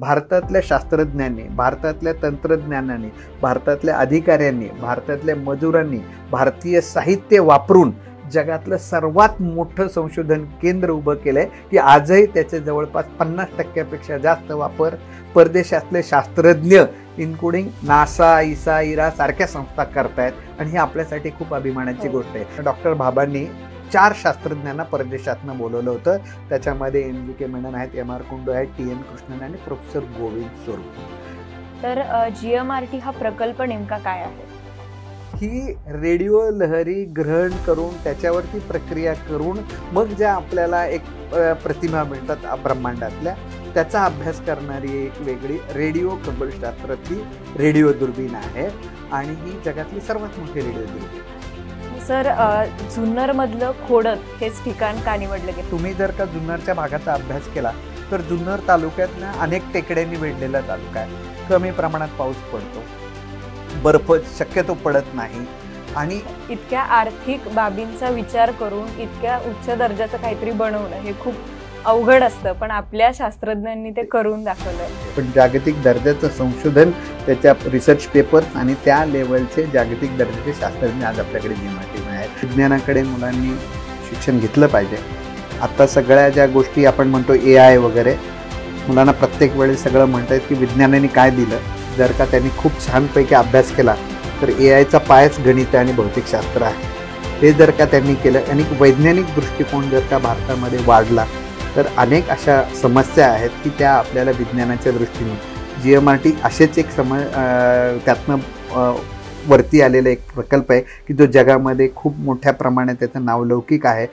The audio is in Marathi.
भारतातल्या शास्त्रज्ञांनी, भारतातल्या तंत्रज्ञानाने, भारतातल्या अधिकाऱ्यांनी, भारतातल्या मजुरांनी भारतीय साहित्य वापरून जगातलं सर्वात मोठं संशोधन केंद्र उभं केलंय की आजही त्याचे जवळपास 50% जास्त वापर परदेशातले शास्त्रज्ञ इन्क्लुडिंग नासा, इसा, इरा सारख्या संस्था करतायत आणि ही आपल्यासाठी खूप अभिमानाची गोष्ट आहे. डॉक्टर भाभांनी 4 शास्त्रज्ञांना परदेशातनं बोलवलं होतं. त्याच्यामध्ये NGK मेनन आहेत, MR कुंडू आहेत, TN कृष्णन आणि प्रोफेसर गोविंद स्वरूप. तर GMRT हा प्रकल्प नेमका काय आहे? ही रेडिओ लहरी ग्रहण करून त्याच्यावरती प्रक्रिया करून मग ज्या आपल्याला एक प्रतिमा मिळतात ब्रह्मांडातल्या त्याचा अभ्यास करणारी एक वेगळी रेडिओ खगोलशास्त्रातली रेडिओ दुर्बीण आहे आणि ही जगातली सर्वात मोठी रेडिओ दुर्बीण. सर, जुन्नरमधलं खोडद हेच ठिकाण का निवडलं गेलं? तुम्ही जर का जुन्नरच्या भागाचा अभ्यास केला तर जुन्नर तालुक्यातल्या अनेक टेकड्यांनी वेढलेला तालुका आहे. कमी प्रमाणात पाऊस पडतो, बर्फ शक्यतो पडत नाही आणि इतक्या आर्थिक बाबींचा विचार करून इतक्या उच्च दर्जाचं काहीतरी बनवणं हे खूप अवघड असतं, पण आपल्या शास्त्रज्ञांनी ते करून दाखवलं. पण जागतिक दर्जाचं संशोधन, त्याच्या रिसर्च पेपर्स आणि त्या लेवलचे जागतिक दर्जाचे शास्त्रज्ञ आज आपल्याकडे GMRT आहेत. विज्ञानाकडे मुलांनी शिक्षण घेतलं पाहिजे. आता सगळ्या ज्या गोष्टी आपण म्हणतो AI वगैरे, मुलांना प्रत्येक वेळेस सगळं म्हणतात की विज्ञानाने काय दिलं. जर का त्यांनी खूप छानपैकी अभ्यास केला तर AIचा पायच गणित आणि भौतिकशास्त्र आहे. हे जर का त्यांनी केलं आणि वैज्ञानिक दृष्टिकोन जर का भारतामध्ये वाढला तर अनेक अशा समस्या आहेत की त्या आपल्याला विज्ञानाच्या दृष्टीने GMRT असेच एक त्यातनं वरती आलेला एक प्रकल्प आहे की जो जगामध्ये खूप मोठ्या प्रमाणात त्याचं नावलौकिक आहे.